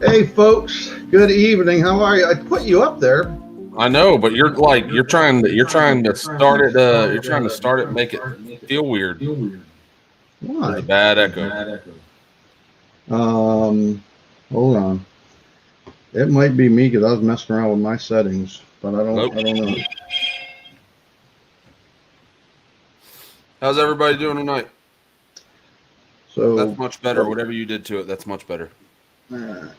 Hey folks, good evening. How are you? I put you up there. I know, but you're trying to start it. You're trying to start it, make it feel weird. There's a Why? bad echo. Hold on. It might be me because I was messing around with my settings, but I Nope. don't know. How's everybody doing tonight? So That's much better. Whatever you did to it, that's much better. all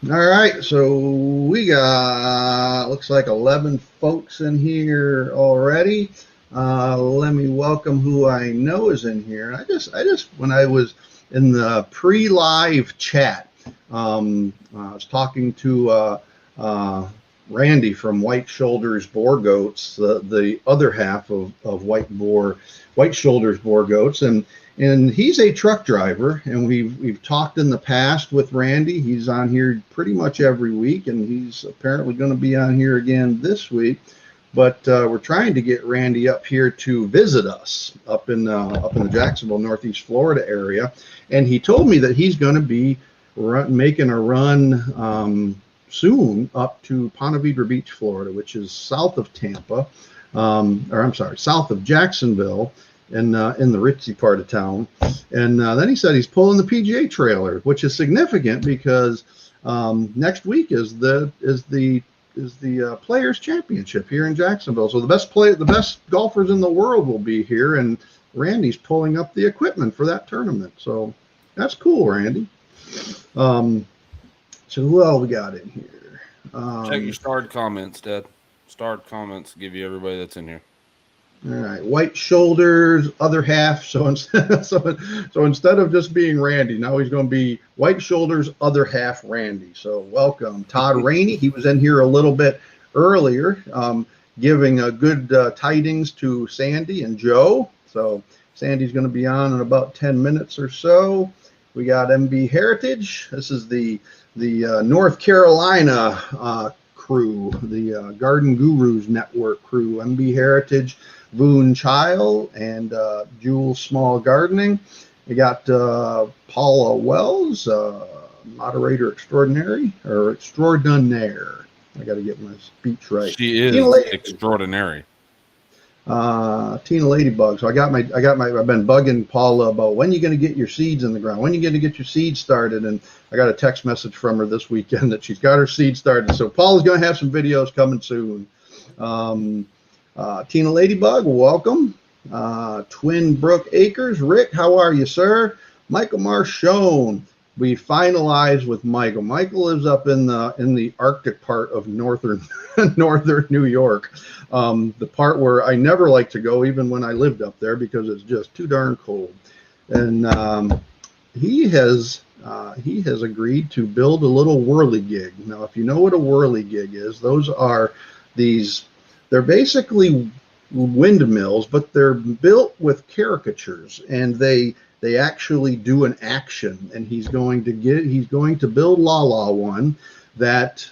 right. So we got looks like 11 folks in here already. Let me welcome who I know is in here. I just when I was in the pre-live chat, I was talking to Randy from White Shoulders Boar Goats, the other half of White Shoulders Boar Goats, and he's a truck driver, and we've talked in the past with Randy. He's on here pretty much every week, and he's apparently going to be on here again this week. But we're trying to get Randy up here to visit us up in the Jacksonville, Northeast Florida area, and he told me that he's going to be making a run soon up to Ponte Vedra Beach, Florida, which is south of Tampa, or I'm sorry, south of Jacksonville, in the ritzy part of town. And then he said he's pulling the PGA trailer, which is significant because next week is the Players Championship here in Jacksonville. So the best golfers in the world will be here, and Randy's pulling up the equipment for that tournament. So that's cool, Randy. So who else we got in here? Check your starred comments, Dad. Starred comments give you everybody that's in here. All right, White Shoulders, other half. So instead of just being Randy, now he's going to be White Shoulders, other half Randy. So welcome, Todd Rainey. He was in here a little bit earlier, giving good tidings to Sandi and Joe. So Sandy's going to be on in about 10 minutes or so. We got MB Heritage. This is the North Carolina crew, the Garden Gurus Network crew. MB Heritage, Boone Child, and Jewel Small Gardening. We got Paula Wells, moderator extraordinary or extraordinaire. I got to get my speech right. She is extraordinary. Tina Ladybug. So I've been bugging Paula about when you're going to get your seeds in the ground, when you're going to get your seeds started. And I got a text message from her this weekend that she's got her seeds started. So Paula's going to have some videos coming soon. Tina Ladybug, welcome. Twin Brook Acres, Rick, how are you, sir? Michael Marshone. We finalized with Michael. Michael lives up in the Arctic part of northern New York, the part where I never like to go, even when I lived up there, because it's just too darn cold. And he has agreed to build a little whirligig. Now, if you know what a whirligig is, those are they're basically windmills, but they're built with caricatures, and they actually do an action. And he's going to build Lala one that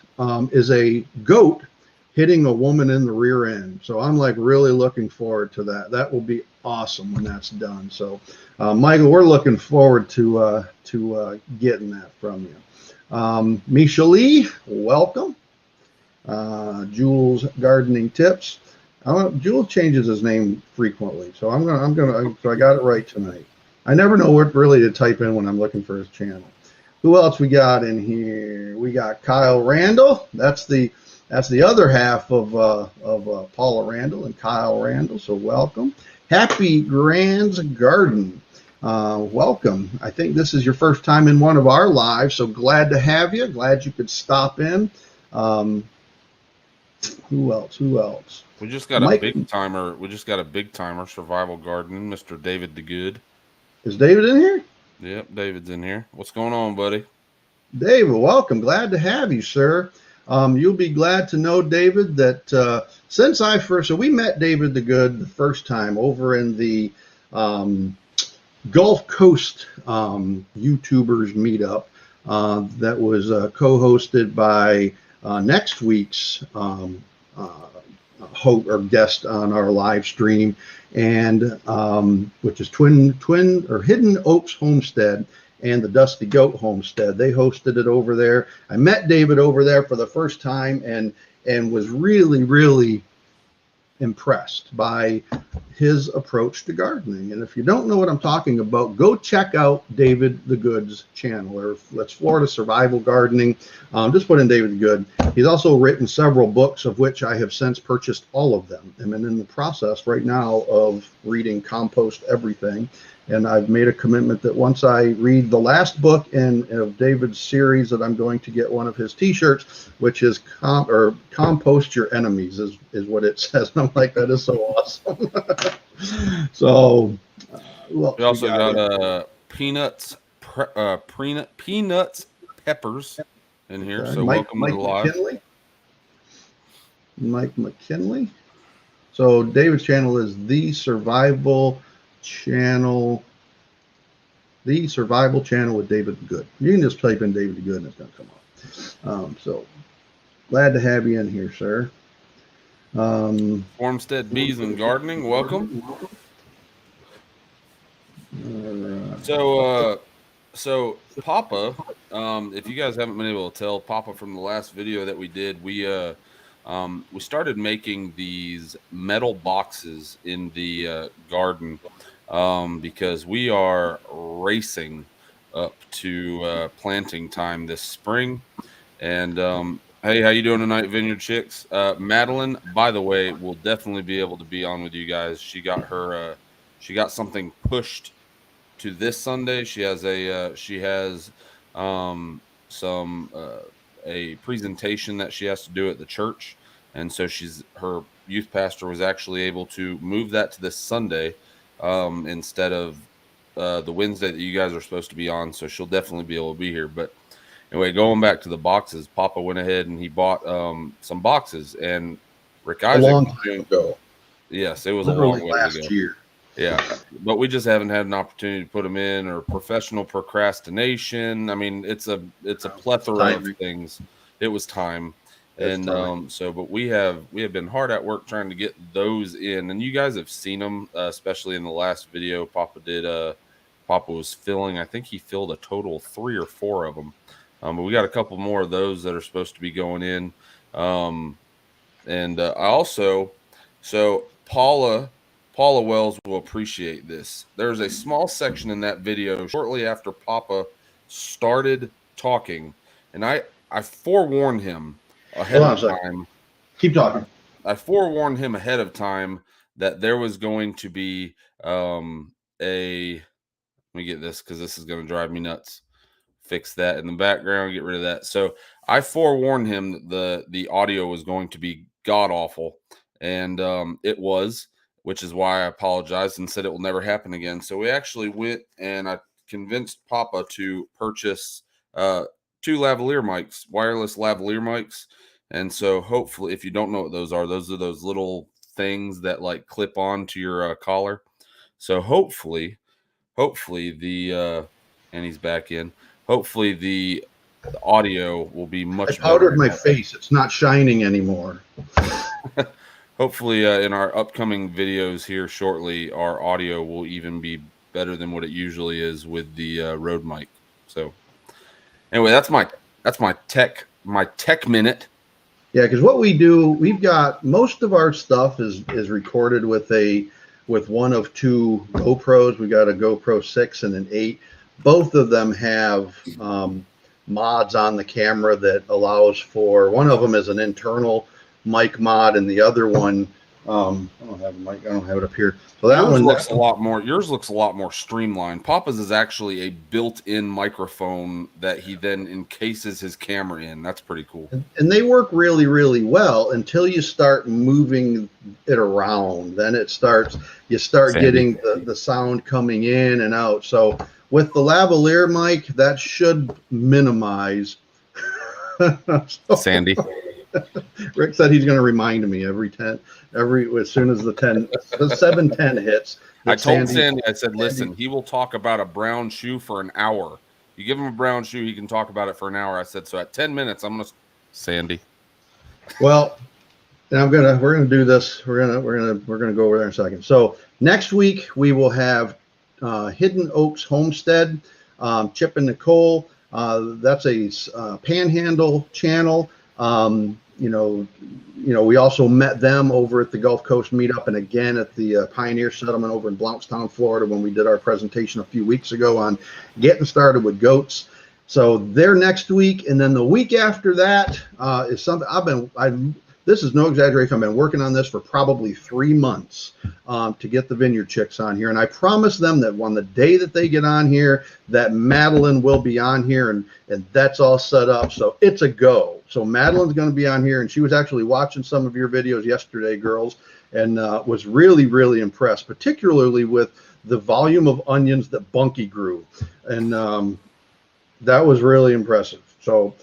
is a goat hitting a woman in the rear end. So I'm like really looking forward to that. That will be awesome when that's done. So Michael, we're looking forward to getting that from you. Misha Lee, welcome. Jules Gardening Tips. Jules changes his name frequently, so so I got it right tonight. I never know what really to type in when I'm looking for his channel. Who else we got in here? We got Kyle Randall. That's the other half of Paula Randall and Kyle Randall. So welcome. Happy Grand's Garden. Welcome. I think this is your first time in one of our lives, so glad to have you. Glad you could stop in. Who else? We just got a big timer. Survival Gardening, Mr. David the Good. Is David in here? Yep, David's in here. What's going on, buddy? David, welcome. Glad to have you, sir. You'll be glad to know, David, that so we met David the Good the first time over in the Gulf Coast YouTubers meetup that was co-hosted by next week's host or guest on our live stream, and which is Twin or Hidden Oaks Homestead and the Dusty Goat Homestead. They hosted it over there. I met David over there for the first time and was really, really impressed by his approach to gardening. And if you don't know what I'm talking about, go check out David the Good's channel, or that's Florida Survival Gardening. Just put in David the Good. He's also written several books, of which I have since purchased all of them. I'm in the process right now of reading Compost Everything. And I've made a commitment that once I read the last book of David's series, that I'm going to get one of his T-shirts, which is Compost Your Enemies, is what it says. And I'm like, that is so awesome. So, we also got peanuts, peppers in here. Okay. So welcome to the live. Mike McKinley. So David's channel is the Survival Channel with David the Good. You can just type in David the Good and it's going to come up. So glad to have you in here, sir. Farmstead Bees and Gardening, welcome. So Papa, if you guys haven't been able to tell, Papa, from the last video that we did, we started making these metal boxes in the garden because we are racing up to planting time this spring. And hey, how you doing tonight, Vineyard Chicks? Madeline, by the way, will definitely be able to be on with you guys. She got something pushed to this Sunday. She has a presentation that she has to do at the church, and so her youth pastor was actually able to move that to this Sunday instead of the Wednesday that you guys are supposed to be on. So she'll definitely be able to be here. But anyway, going back to the boxes, Papa went ahead and he bought some boxes, and Rick Isaac, a long time ago. Yes, it was literally a long last way ago. year. Yeah, but we just haven't had an opportunity to put them in, or professional procrastination. I mean, it's a plethora of things. It was time. But we have been hard at work trying to get those in, and you guys have seen them, especially in the last video. Papa was filling. I think he filled a total of 3 or 4 of them. But we got a couple more of those that are supposed to be going in. Paula Wells will appreciate this. There's a small section in that video shortly after Papa started talking, and I forewarned him ahead of time. Keep talking. I forewarned him ahead of time that there was going to be let me get this because this is going to drive me nuts. Fix that in the background, get rid of that. So I forewarned him that the audio was going to be god awful, and it was, which is why I apologized and said it will never happen again. So we actually went and I convinced Papa to purchase 2 lavalier mics, wireless lavalier mics. And so hopefully, if you don't know what those are those little things that like clip on to your collar. So hopefully the and he's back in. Hopefully the audio will be much better. I powdered my face. It's not shining anymore. Hopefully in our upcoming videos here shortly, our audio will even be better than what it usually is with the Rode mic. So anyway, that's my tech minute. Yeah, because what we do, we've got most of our stuff is recorded with one of 2 GoPros. We got a GoPro 6 and an 8. Both of them have mods on the camera that allows for, one of them is an internal mic mod, and the other one, I don't have a mic. I don't have it up here. So that one looks a lot more. Yours looks a lot more streamlined. Papa's is actually a built-in microphone that he then encases his camera in. That's pretty cool. And they work really, really well until you start moving it around. Then you start Sandi. getting the sound coming in and out. So with the lavalier mic, that should minimize. Sandi. Rick said he's going to remind me as soon as the 7:10 hits. I told Sandi, I said, listen, he will talk about a brown shoe for an hour. You give him a brown shoe, he can talk about it for an hour. I said, so at 10 minutes, I'm going to Sandi. Well, and we're going to do this. We're going to go over there in a second. So next week we will have Hidden Oaks Homestead. Chip and Nicole. That's a Panhandle channel. We also met them over at the Gulf Coast meetup, and again at the Pioneer Settlement over in Blountstown, Florida, when we did our presentation a few weeks ago on getting started with goats. So they're next week, and then the week after that is something this is no exaggeration. I've been working on this for probably 3 months to get the Vineyard Chicks on here. And I promise them that on the day that they get on here, that Madeline will be on here, and that's all set up. So it's a go. So Madeline's going to be on here, and she was actually watching some of your videos yesterday, girls, and was really, really impressed, particularly with the volume of onions that Bunky grew. And that was really impressive. So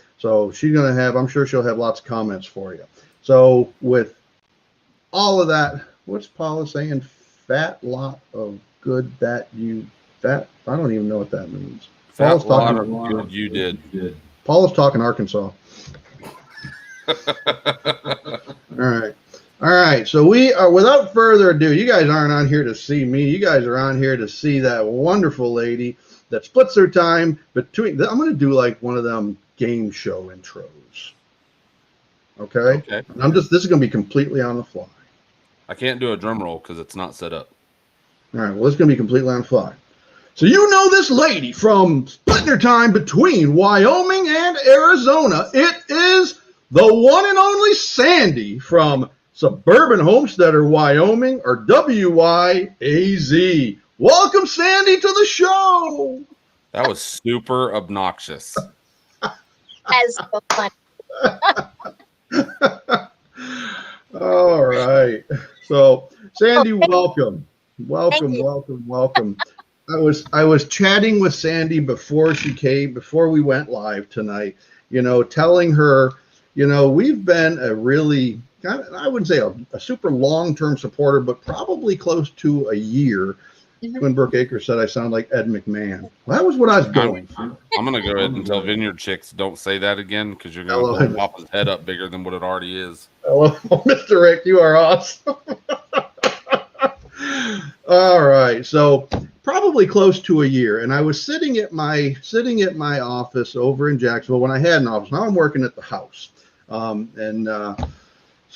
she's going to have, I'm sure she'll have lots of comments for you. So with all of that, what's Paula saying? Fat lot of good that you, I don't even know what that means. Fat lot of good you did. Paula's talking Arkansas. All right. So we are, without further ado, you guys aren't on here to see me. You guys are on here to see that wonderful lady that splits her time between. I'm going to do like one of them game show intros. Okay. This is going to be completely on the fly. I can't do a drum roll because it's not set up. All right. Well, it's going to be completely on the fly. So you know this lady from splitting her time between Wyoming and Arizona. It is the one and only Sandi from Suburban Homesteader, Wyoming, or WYAZ. Welcome, Sandi, to the show. That was super obnoxious. That's so funny. All right. So, Sandi, welcome. Welcome. I was chatting with Sandi before we went live tonight, telling her, we've been a really, I wouldn't say a super long-term supporter, but probably close to a year. When Brooke Akers said I sound like Ed McMahon. Well, that was what I was going for. I'm going to go ahead and tell Vineyard Chicks don't say that again, because you're going to blow Papa's head up bigger than what it already is. Hello, Mr. Rick. You are awesome. All right. So probably close to a year. And I was sitting at my office over in Jacksonville when I had an office. Now I'm working at the house. So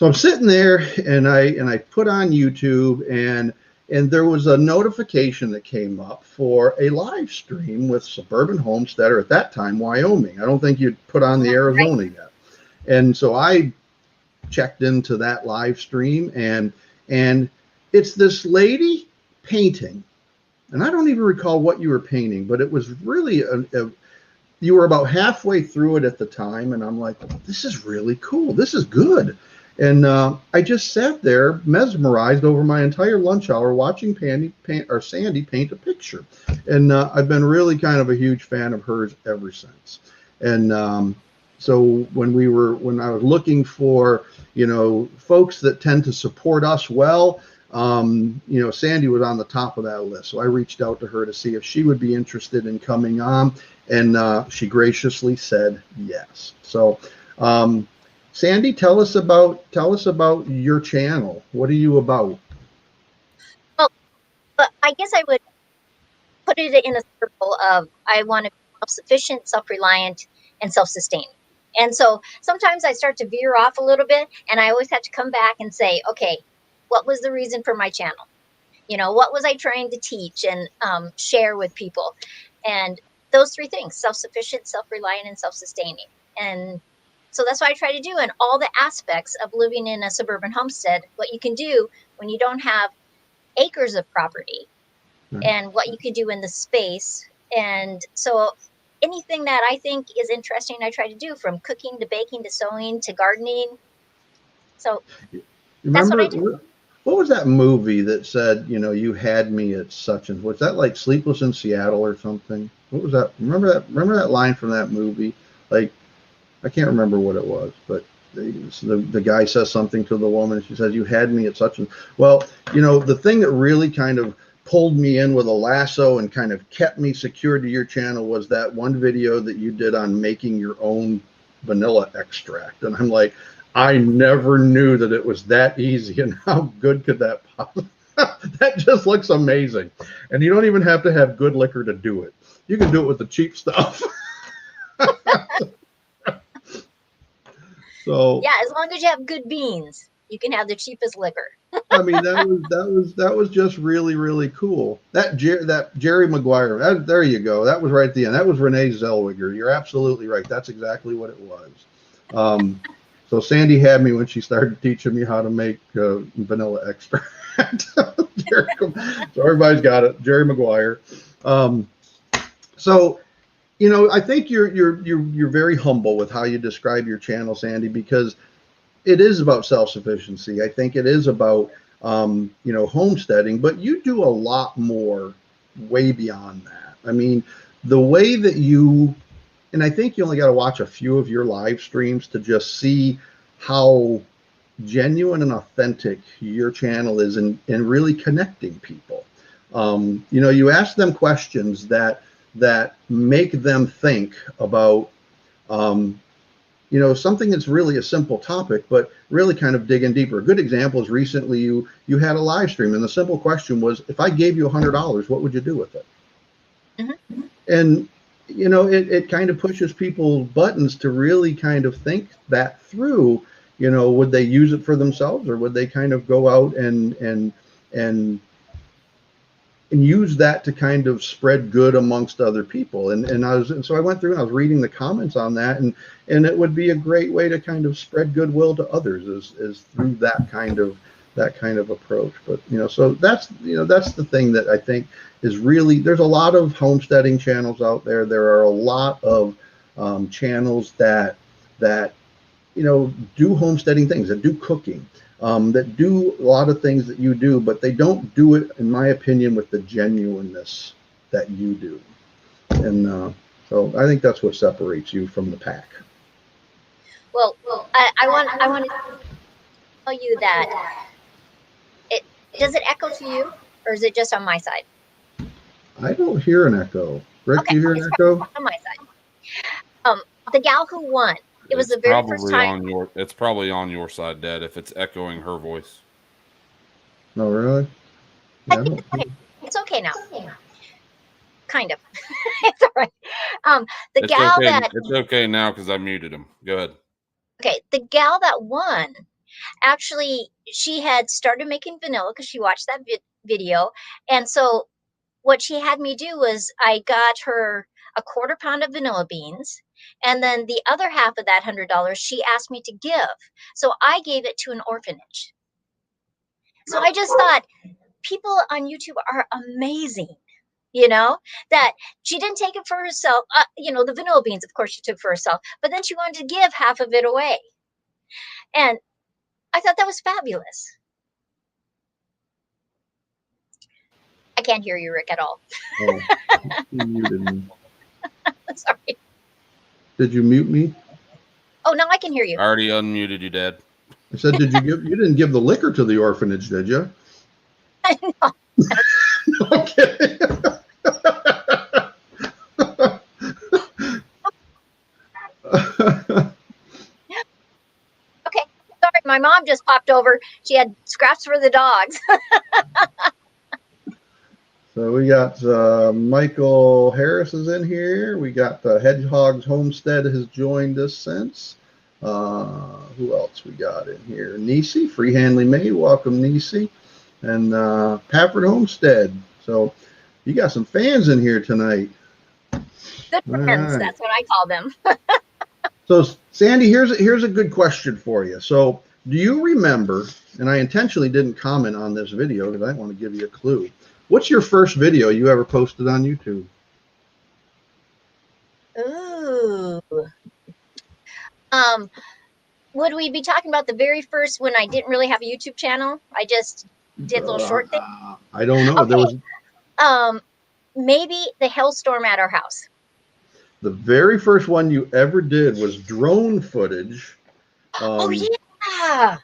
I'm sitting there and I put on YouTube and there was a notification that came up for a live stream with Suburban Homesteader, at that time, Wyoming. I don't think you'd put on the Arizona yet. And so I checked into that live stream, and it's this lady painting. And I don't even recall what you were painting, but it was really, you were about halfway through it at the time. And I'm like, this is really cool. This is good. And I just sat there mesmerized over my entire lunch hour watching Sandi paint a picture. And I've been really kind of a huge fan of hers ever since. And so when I was looking for, folks that tend to support us well, Sandi was on the top of that list. So I reached out to her to see if she would be interested in coming on. And she graciously said yes. So, Sandi, tell us about your channel. What are you about? Well, I guess I would put it in a circle of I want to be self-sufficient, self-reliant, and self-sustaining. And so sometimes I start to veer off a little bit, and I always have to come back and say, okay, what was the reason for my channel? What was I trying to teach and share with people? And those three things: self-sufficient, self-reliant, and self-sustaining. And so that's what I try to do in all the aspects of living in a suburban homestead, what you can do when you don't have acres of property, and what you can do in the space. And so anything that I think is interesting, I try to do, from cooking to baking to sewing to gardening. So that's what I do. What was that movie that said, you had me at such and, was that like Sleepless in Seattle or something? What was that? Remember that line from that movie? Like, I can't remember what it was, but the guy says something to the woman. She says, you had me at such and, well, the thing that really kind of pulled me in with a lasso and kind of kept me secured to your channel was that one video that you did on making your own vanilla extract. And I'm like, I never knew that it was that easy, and how good could that possibly? That just looks amazing. And you don't even have to have good liquor to do it. You can do it with the cheap stuff. So Yeah, as long as you have good beans, you can have the cheapest liquor. I mean, that was just really, really cool. That Jerry Maguire, there you go. That was right at the end. That was Renee Zellweger. You're absolutely right. That's exactly what it was. So Sandi had me when she started teaching me how to make vanilla extract. So everybody's got it. Jerry Maguire. So I think you're very humble with how you describe your channel, Sandi, because it is about self-sufficiency. I think it is about homesteading, but you do a lot more way beyond that. I mean, the way that and I think you only got to watch a few of your live streams to just see how genuine and authentic your channel is in really connecting people. You ask them questions that make them think about something that's really a simple topic, but really kind of digging deeper. A good example is recently you had a live stream, and the simple question was, if I gave you $100, what would you do with it? Mm-hmm. And it kind of pushes people's buttons to really kind of think that through. Would they use it for themselves, or would they kind of go out and use that to kind of spread good amongst other people? And so I went through and I was reading the comments on that, and it would be a great way to kind of spread goodwill to others is through that kind of approach. But so that's the thing that I think is really, there's a lot of homesteading channels out there. There are a lot of channels that do homesteading things, that do cooking, that do a lot of things that you do, but they don't do it, in my opinion, with the genuineness that you do. And so I think that's what separates you from the pack. Well, I want to tell you that does it echo to you, or is it just on my side? I don't hear an echo. Rick, okay, do you hear an echo? On my side. The gal who won. It was the very first time. It's probably on your side, Dad, if it's echoing her voice. No, really? Yeah, it's okay now. Kind of. It's all right. It's okay now because I muted him. Go ahead. Okay, the gal that won, actually, she had started making vanilla because she watched that video. And so what she had me do was I got her a 1/4 pound of vanilla beans. And then the other half of that $100, she asked me to give. So I gave it to an orphanage. So I just thought, people on YouTube are amazing, that she didn't take it for herself. The vanilla beans, of course, she took for herself, but then she wanted to give half of it away. And I thought that was fabulous. I can't hear you, Rick, at all. Oh, you muted me. Sorry. Did you mute me? Oh, no, I can hear you. I already unmuted you, Dad. I said, you didn't give the liquor to the orphanage, did you? No. Okay. Okay, sorry, my mom just popped over. She had scraps for the dogs. So we got Michael Harris is in here. We got the Hedgehog's Homestead has joined us since. Who else we got in here? Nisi, Freehandly Made. Welcome, Nisi. And Pafford Homestead. So you got some fans in here tonight. Good friends, right. That's what I call them. So Sandi, here's a good question for you. So do you remember, and I intentionally didn't comment on this video because I didn't want to give you a clue. What's your first video you ever posted on YouTube? Ooh. Would we be talking about the very first when I didn't really have a YouTube channel? I just did little short things. I don't know. Okay. There was maybe the hailstorm at our house. The very first one you ever did was drone footage. Oh yeah.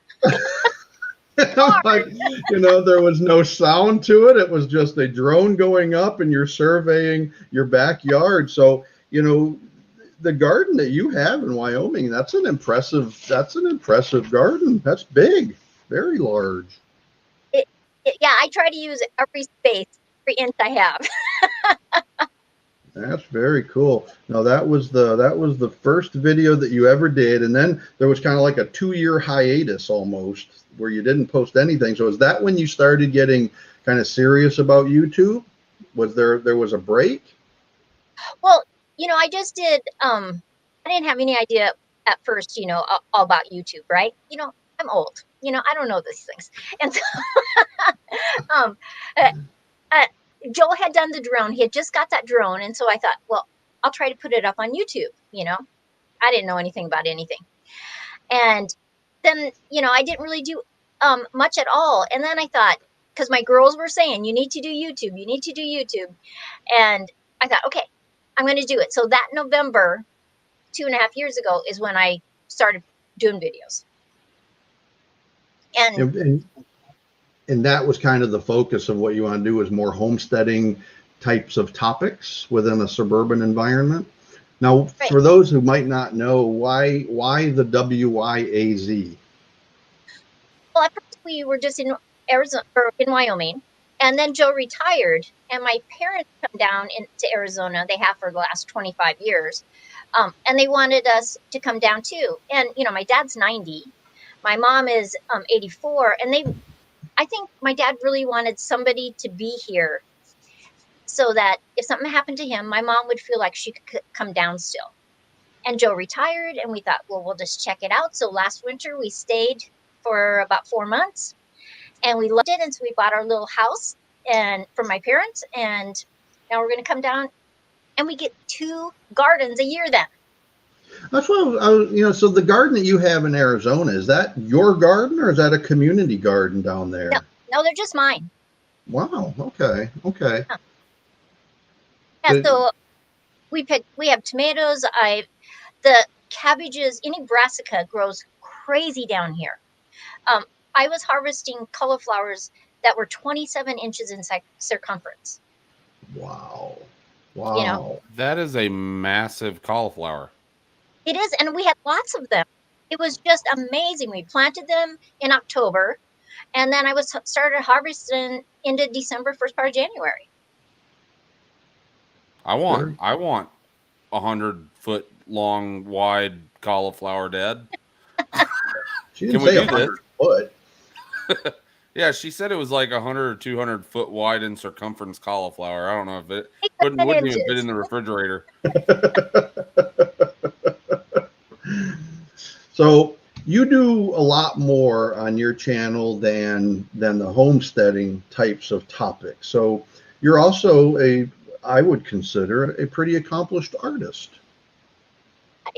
Like, there was no sound to it. It was just a drone going up and you're surveying your backyard. So, the garden that you have in Wyoming, that's an impressive garden. That's big, very large. Yeah, I try to use every space, every inch I have. That's very cool. Now that was the first video that you ever did, and then there was kind of like a 2-year hiatus almost where you didn't post anything. So is that when you started getting kind of serious about YouTube? Was there was a break? Well, I just did. I didn't have any idea at first, all about YouTube, right? I'm old. I don't know these things, and so um, uh, uh, Joel had done the drone. He had just got that drone, and so I thought, well, I'll try to put it up on YouTube. I didn't know anything about anything, and then I didn't really do much at all. And then I thought, because my girls were saying, you need to do YouTube, you need to do YouTube, and I thought, okay, I'm going to do it. So that November, 2.5 years ago, is when I started doing videos. And And that was kind of the focus of what you want to do, is more homesteading types of topics within a suburban environment. Now, right. for those who might not know, why the WYAZ? Well, at first we were just in Arizona or in Wyoming, and then Joe retired, and my parents come down into Arizona. They have for the last 25 years, and they wanted us to come down too. And my dad's 90, my mom is 84, and I think my dad really wanted somebody to be here so that if something happened to him, my mom would feel like she could come down still. And Joe retired, and we thought, well, we'll just check it out. So last winter we stayed for about 4 months, and we loved it. And so we bought our little house and for my parents, and now we're going to come down, and we get 2 gardens a year then. That's what so the garden that you have in Arizona, is that your garden or is that a community garden down there? No, they're just mine. Wow. Okay. Yeah, so we have tomatoes. The cabbages, any brassica grows crazy down here. I was harvesting cauliflowers that were 27 inches in circumference. Wow. That is a massive cauliflower. It is, and we had lots of them. It was just amazing. We planted them in October, and then I started harvesting into December, first part of January. I want 100-foot long, wide cauliflower, Dad. She didn't say 100 foot. Yeah, she said it was like 100 or 200-foot wide in circumference cauliflower. I don't know if it wouldn't even fit in the refrigerator. So you do a lot more on your channel than the homesteading types of topics. So you're also I would consider a pretty accomplished artist. I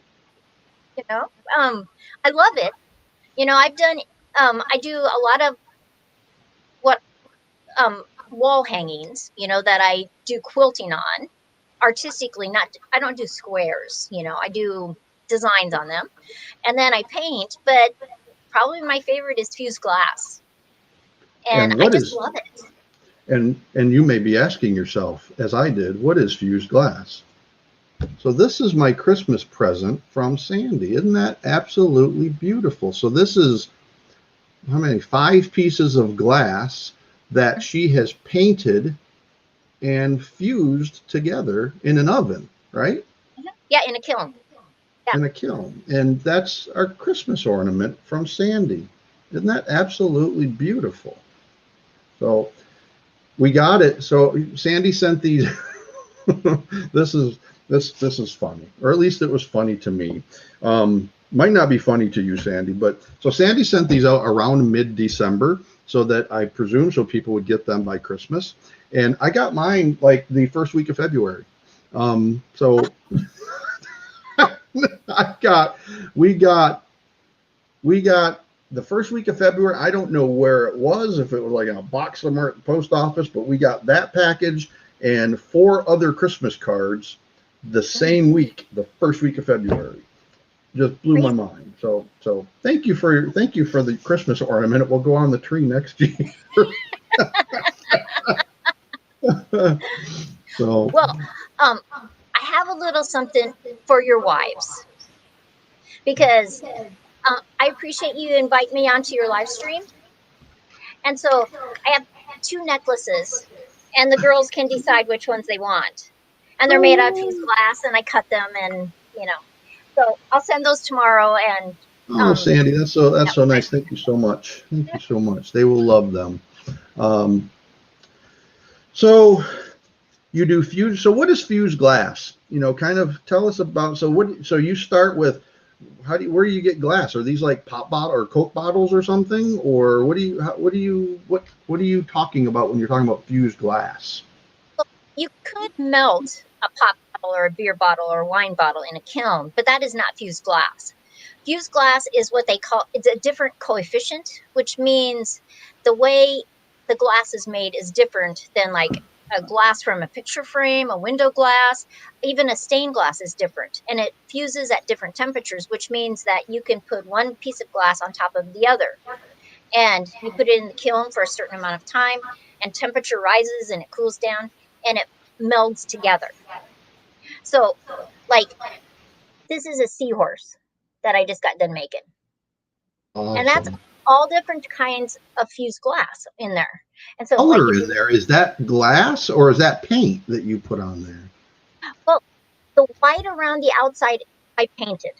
love it. I've done, I do a lot of wall hangings, that I do quilting on artistically. I don't do squares, I do designs on them, and then I paint. But probably my favorite is fused glass, and I just love it. And you may be asking yourself, as I did, what is fused glass? So this is my Christmas present from Sandi. Isn't that absolutely beautiful? So this is how many? 5 pieces of glass that she has painted and fused together in an oven, right? Yeah, in a kiln. In a kiln. And that's our Christmas ornament from Sandi. Isn't that absolutely beautiful? So we got it. So Sandi sent these. This is funny, or at least it was funny to me. Might not be funny to you, Sandi, but so Sandi sent these out around mid-December, so that I presume so people would get them by Christmas. And I got mine like the first week of February. So we got the first week of February. I don't know where it was, if it was like in a box somewhere at the post office, but we got that package and 4 other Christmas cards the same week, the first week of February. Just blew my mind. So thank you for the Christmas ornament. It will go on the tree next year. So well, I have a little something for your wives, because I appreciate you inviting me onto your live stream. And so I have 2 necklaces, and the girls can decide which ones they want. And they're made out of fused Oh, glass, and I cut them, and so I'll send those tomorrow. And oh, Sandy, that's yeah, so nice. Thank you so much. Thank you so much. They will love them. Um, so you do fuse. So what is fused glass? Kind of tell us about. So what? So you start with where do you get glass? Are these like pop bottle or Coke bottles or something, or what are you talking about when you're talking about fused glass? you could melt a pop bottle or a beer bottle or a wine bottle in a kiln, but that is not fused glass. Fused glass is what they call, it's a different coefficient, which means the way the glass is made is different than like a glass from a picture frame, a window glass, even a stained glass is different. And it fuses at different temperatures, which means that you can put one piece of glass on top of the other. And you put it in the kiln for a certain amount of time, and temperature rises and it cools down and it melds together. So, like, this is a seahorse that I just got done making. And that's Awesome. all different kinds of fused glass in there. And so, like, Color if in you, there, is that glass or is that paint that you put on there? well, the white around the outside, I painted.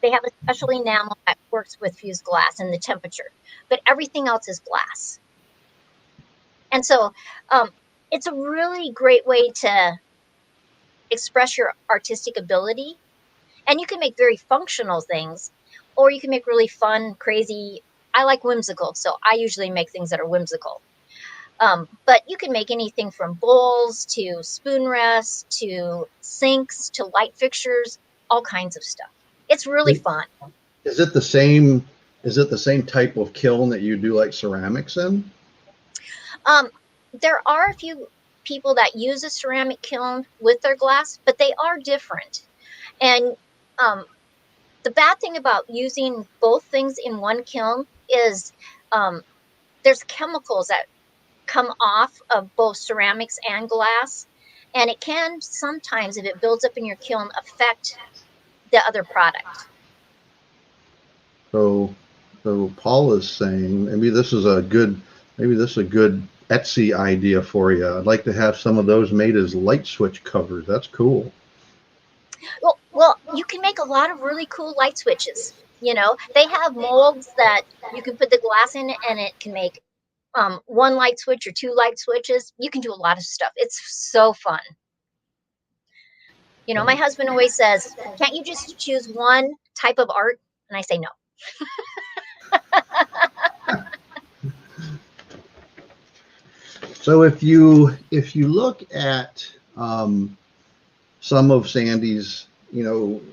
They have a special enamel that works with fused glass and the temperature, but everything else is glass. And so, it's a really great way to express your artistic ability. And you can make very functional things, or you can make really fun, crazy. I like whimsical, so I usually make things that are whimsical. But you can make anything from bowls to spoon rests to sinks to light fixtures, all kinds of stuff. It's really fun. Is it the same? Is it the same type of kiln that you do like ceramics in? Um, there are a few people that use a ceramic kiln with their glass, but they are different. And um, the bad thing about using both things in one kiln is um, there's chemicals that come off of both ceramics and glass. And it can sometimes, if it builds up in your kiln, affect the other product. So, so Paul is saying maybe this is a good Etsy idea for you. I'd like to have some of those made as light switch covers. That's cool. Well, you can make a lot of really cool light switches. They have molds that you can put the glass in, and it can make one light switch or 2 light switches. You can do a lot of stuff. It's so fun. My husband always says, "Can't you just choose one type of art?" And I say no. So if you look at some of Sandy's,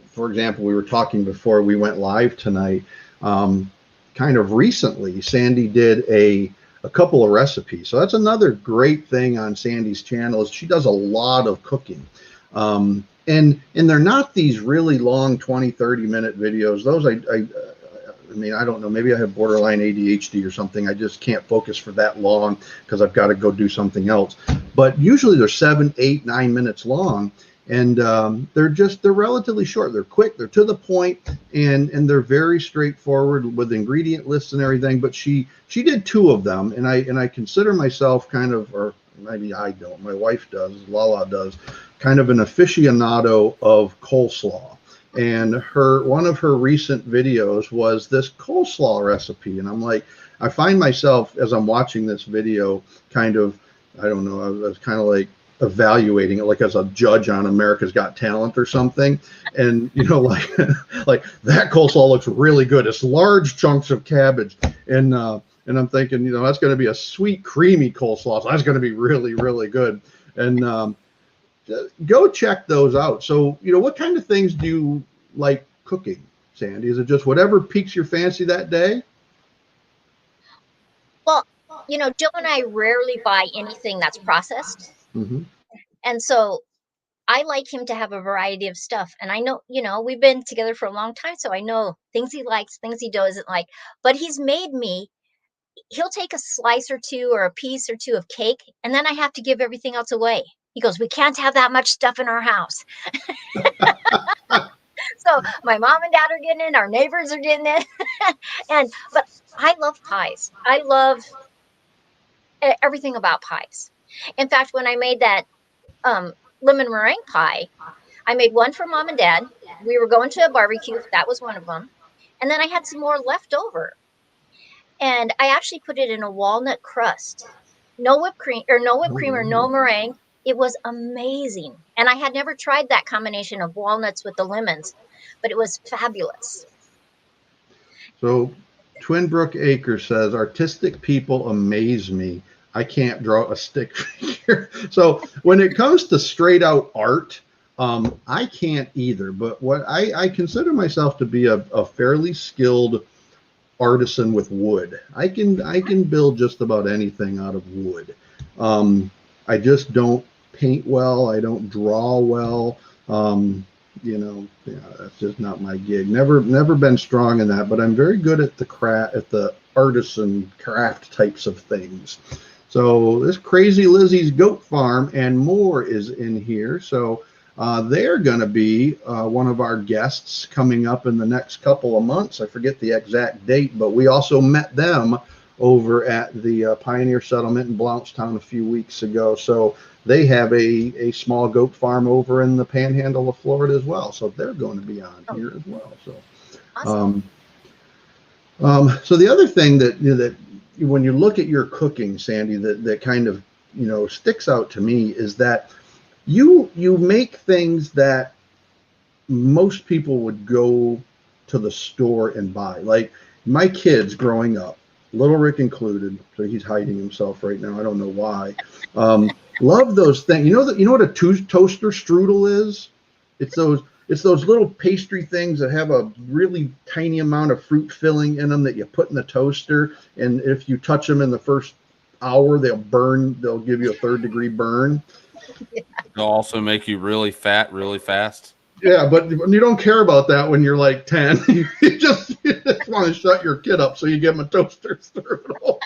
for example, we were talking before we went live tonight. Kind of recently, Sandy did a couple of recipes. So that's another great thing on Sandy's channel is she does a lot of cooking. And they're not these really long 20-30 minute videos. Those I mean, I don't know, maybe I have borderline ADHD or something. I just can't focus for that long because I've got to go do something else. But usually they're 7, 8, 9 minutes long. And they're relatively short. They're quick. They're to the point, and they're very straightforward with ingredient lists and everything. But she did 2 of them, and I consider myself kind of, or maybe I don't. My wife does. Lala does, kind of an aficionado of coleslaw. And one of her recent videos was this coleslaw recipe, and I'm like, I find myself as I'm watching this video, kind of, I don't know, I was kind of like evaluating it like as a judge on America's Got Talent or something. And like like that coleslaw looks really good. It's large chunks of cabbage, and I'm thinking, that's going to be a sweet creamy coleslaw, so that's going to be really, really good. And go check those out. So what kind of things do you like cooking, Sandy? Is it just whatever piques your fancy that day? Well, Joe and I rarely buy anything that's processed. Mm-hmm. And so I like him to have a variety of stuff. And I know, we've been together for a long time, so I know things he likes, things he doesn't like. But he'll take a slice or 2 or a piece or 2 of cake, and then I have to give everything else away. He goes, "We can't have that much stuff in our house." So my mom and dad are getting it, our neighbors are getting it. But I love pies. I love everything about pies. In fact, when I made that lemon meringue pie, I made one for mom and dad. We were going to a barbecue. That was one of them. And then I had some more left over. And I actually put it in a walnut crust. No whipped cream or no meringue. It was amazing. And I had never tried that combination of walnuts with the lemons, but it was fabulous. So Twin Brook Acre says, artistic people amaze me. I can't draw a stick figure. So when it comes to straight out art, I can't either. But what I consider myself to be a fairly skilled artisan with wood. I can build just about anything out of wood. I just don't paint well. I don't draw well. That's just not my gig. Never been strong in that, but I'm very good at the artisan craft types of things. So this Crazy Lizzie's Goat Farm and more is in here. So they're going to be one of our guests coming up in the next couple of months. I forget the exact date, but we also met them over at the Pioneer Settlement in Blountstown a few weeks ago. So they have a small goat farm over in the Panhandle of Florida as well. So they're going to be on here as well. So, Awesome. So the other thing that when you look at your cooking, Sandi, that kind of sticks out to me is that you make things that most people would go to the store and buy. Like my kids growing up, little Rick included, so he's hiding himself right now. I don't know why. Love those things. You know what a toaster strudel is? It's those little pastry things that have a really tiny amount of fruit filling in them that you put in the toaster, and if you touch them in the first hour, they'll burn. They'll give you a 3rd-degree burn. They'll also make you really fat really fast. Yeah, but you don't care about that when you're like 10. You just want to shut your kid up, so you give him a toaster strudel.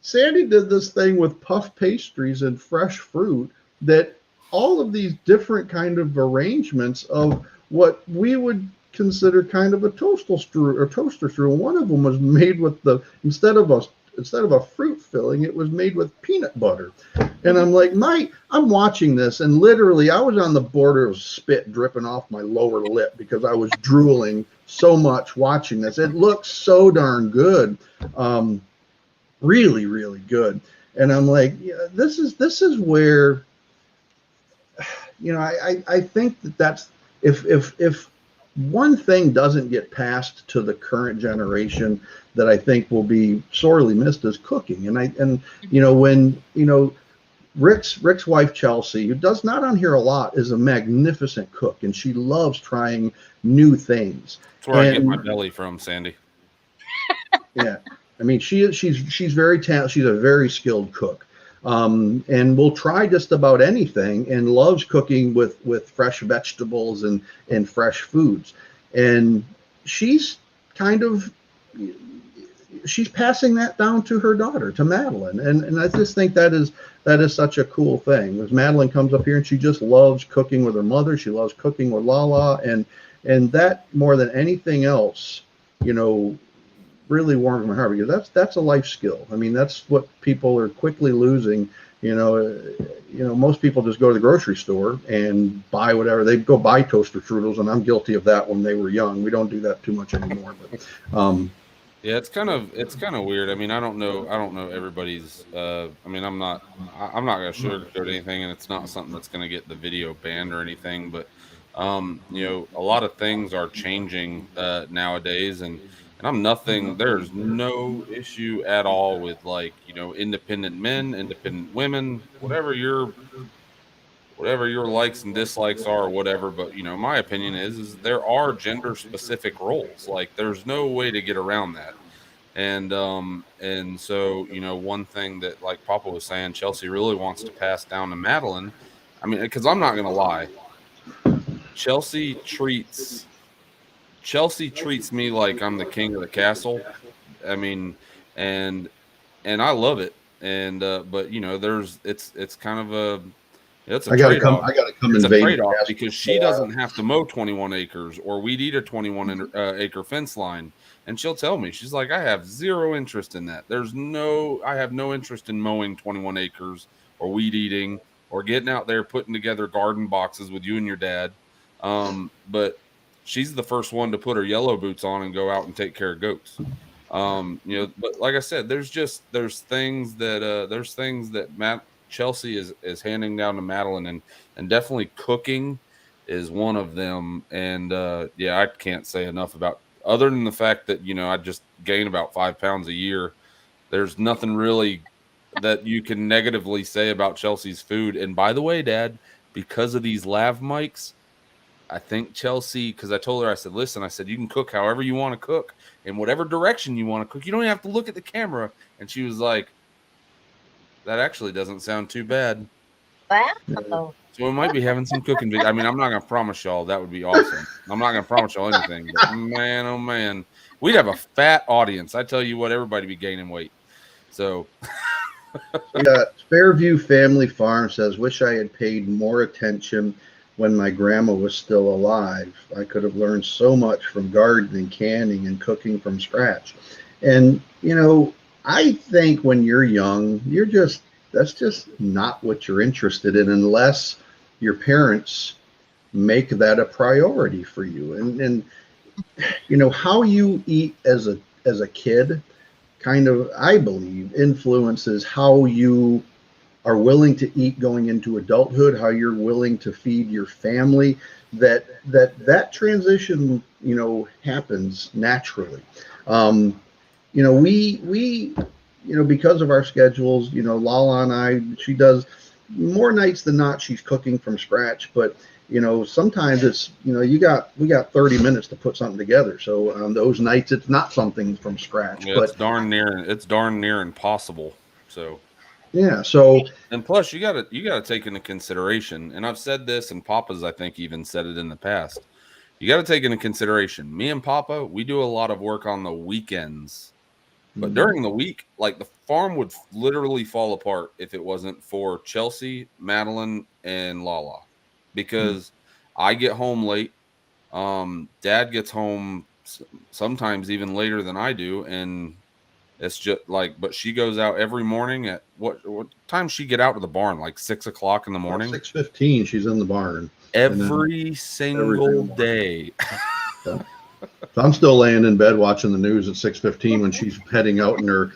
Sandi did this thing with puff pastries and fresh fruit, that all of these different kind of arrangements of what we would consider kind of a toaster strudel. One of them was made with instead of a fruit filling, it was made with peanut butter. And I'm like, I'm watching this, and literally I was on the border of spit dripping off my lower lip because I was drooling so much watching this. It looks so darn good. Really, really good. And I'm like, yeah, this is where, I think that's if one thing doesn't get passed to the current generation that I think will be sorely missed is cooking. And when Rick's wife Chelsea, who does not on here a lot, is a magnificent cook, and she loves trying new things. That's where I get my belly from, Sandi. Yeah. I mean, she's very talented. She's a very skilled cook, and will try just about anything, and loves cooking with fresh vegetables and fresh foods. And she's passing that down to her daughter, to Madeline, and I just think that is such a cool thing. As Madeline comes up here and she just loves cooking with her mother, she loves cooking with Lala, and that more than anything else, really warms my heart, because that's a life skill. I mean, that's what people are quickly losing. Most people just go to the grocery store and buy whatever. They go buy toaster strudels, and I'm guilty of that when they were young. We don't do that too much anymore. But yeah, it's kind of weird. I mean, I don't know everybody's. I mean, I'm not gonna sugarcoat anything, and it's not something that's gonna get the video banned or anything. But a lot of things are changing nowadays, and I'm nothing. There's no issue at all with independent men, independent women, whatever your likes and dislikes are, or whatever. But my opinion is there are gender specific roles. Like there's no way to get around that. And so one thing that, like Papa was saying, Chelsea really wants to pass down to Madeline. I mean, because I'm not gonna lie, Chelsea treats me like I'm the king of the castle. I mean, and I love it. And but it's kind of it's a trade-off. I gotta come it's invade a trade-off because she doesn't have to mow 21 acres or weed eat a 21 acre fence line. And she'll tell me, she's like, I have zero interest in that. I have no interest in mowing 21 acres or weed eating or getting out there putting together garden boxes with you and your dad. But she's the first one to put her yellow boots on and go out and take care of goats. But like I said, there's things that Chelsea is handing down to Madeline, and definitely cooking is one of them. And I can't say enough about, other than the fact that I just gain about 5 pounds a year. There's nothing really that you can negatively say about Chelsea's food. And by the way, Dad, because of these lav mics, I think Chelsea, because I told her, I said, listen, I said, you can cook however you want to cook in whatever direction you want to cook. You don't even have to look at the camera. And she was like, that actually doesn't sound too bad. Wow. So we might be having some cooking video. I mean, I'm not going to promise y'all that would be awesome. I'm not going to promise y'all anything. But man, oh man, we'd have a fat audience. I tell you what, everybody be gaining weight. So Fairview Family Farm says, wish I had paid more attention when my grandma was still alive. I could have learned so much from gardening, canning, and cooking from scratch. And, I think when you're young, that's just not what you're interested in unless your parents make that a priority for you. And how you eat as a kid kind of, I believe, influences how you are willing to eat going into adulthood, how you're willing to feed your family, that transition, happens naturally. We because of our schedules, Lala and I, she does more nights than not, she's cooking from scratch, but sometimes it's, we got 30 minutes to put something together. So on those nights, it's not something from scratch, yeah, but it's darn near impossible. So yeah. So, and plus you gotta take into consideration, and I've said this, and Papa's, I think, even said it in the past. You got to take into consideration, me and Papa, we do a lot of work on the weekends, but during the week, like, the farm would literally fall apart if it wasn't for Chelsea, Madeline, and Lala, because I get home late. Dad gets home sometimes even later than I do, and it's just like, but she goes out every morning at what time she get out to the barn? Like 6 o'clock in the morning. 6:15, she's in the barn Every single day. So I'm still laying in bed watching the news at 6:15 when she's heading out in her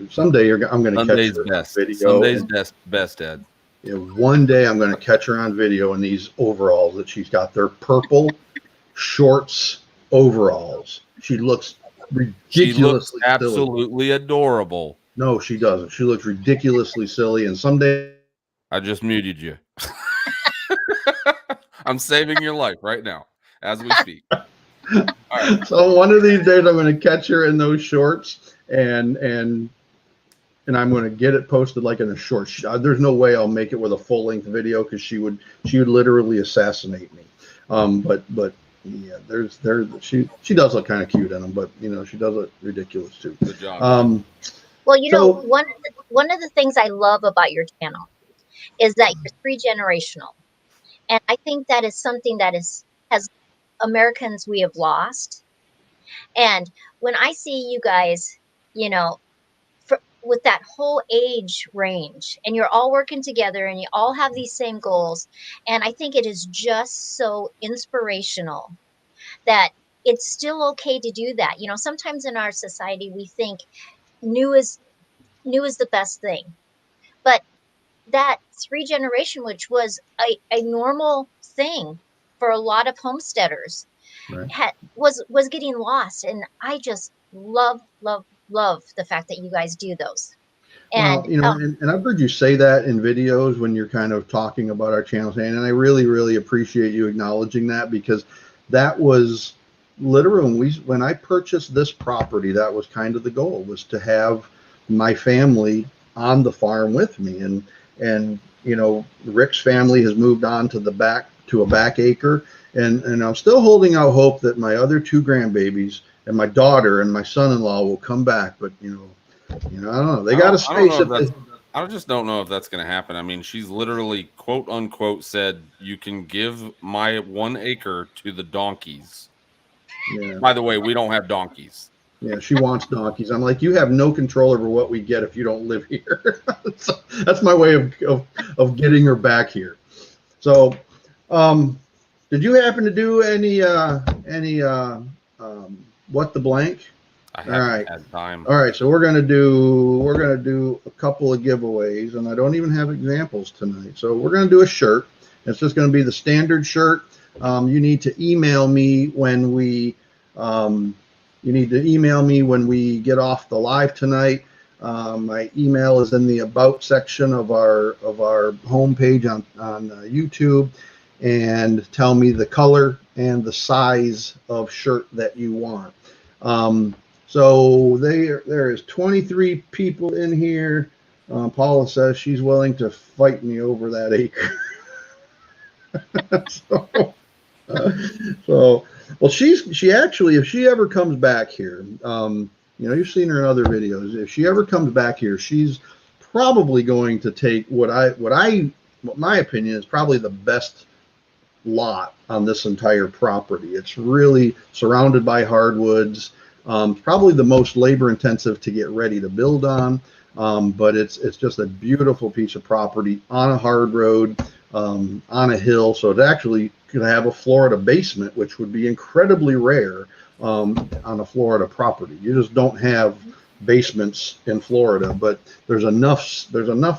someday I'm going to catch her on video. Sunday's best, Dad. One day I'm going to catch her on video in these overalls that she's got. They're purple shorts overalls. She looks ridiculously She looks absolutely adorable. No, she doesn't. She looks ridiculously silly, and someday I just muted you. I'm saving your life right now as we speak. All right. So one of these days I'm going to catch her in those shorts, and I'm going to get it posted like in a short shot. There's no way I'll make it with a full length video because she would literally assassinate me. But yeah, she does look kind of cute in them, but she does look ridiculous too. Good job. Well, one of the things I love about your channel is that you're 3-generational. And I think that is something that as Americans we have lost. And when I see you guys, with that whole age range, and you're all working together and you all have these same goals, and I think it is just so inspirational that it's still okay to do that. Sometimes in our society we think new is the best thing, but that 3-generation, which was a normal thing for a lot of homesteaders, right, was getting lost. And I just love the fact that you guys do those. And and I've heard you say that in videos when you're kind of talking about our channel, and I really, really appreciate you acknowledging that, because that was literally when I purchased this property, that was kind of the goal, was to have my family on the farm with me. And Rick's family has moved on to a back acre, and I'm still holding out hope that my other 2 grandbabies and my daughter and my son-in-law will come back. But I don't know. They got a space. I just don't know if that's going to happen. I mean, she's literally, quote unquote, said you can give my 1 acre to the donkeys. Yeah. By the way, we don't have donkeys. Yeah, she wants donkeys. I'm like, you have no control over what we get if you don't live here. So that's my way of getting her back here. So, did you happen to do any what the blank? I haven't had time. All right, so we're gonna do a couple of giveaways, and I don't even have examples tonight. So we're gonna do a shirt. It's just gonna be the standard shirt. You need to email me when we get off the live tonight. My email is in the about section of our homepage on YouTube, and tell me the color and the size of shirt that you want. So there is 23 people in here. Paula says she's willing to fight me over that acre. Well, she actually, if she ever comes back here, you've seen her in other videos. If she ever comes back here, she's probably going to take what my opinion is probably the best lot on this entire property. It's really surrounded by hardwoods. Probably the most labor intensive to get ready to build on, but it's just a beautiful piece of property on a hard road, on a hill. So it actually could have a Florida basement, which would be incredibly rare on a Florida property. You just don't have basements in Florida, but there's enough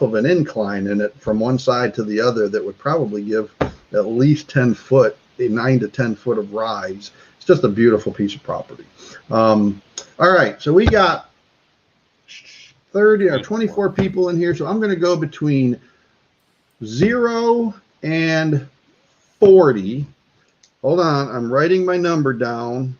of an incline in it from one side to the other that would probably give at least 10 foot, 9 to 10 foot of rise. It's just a beautiful piece of property. All right, so we got 30 or 24 people in here, so I'm going to go between 0 and 40. Hold on, I'm writing my number down.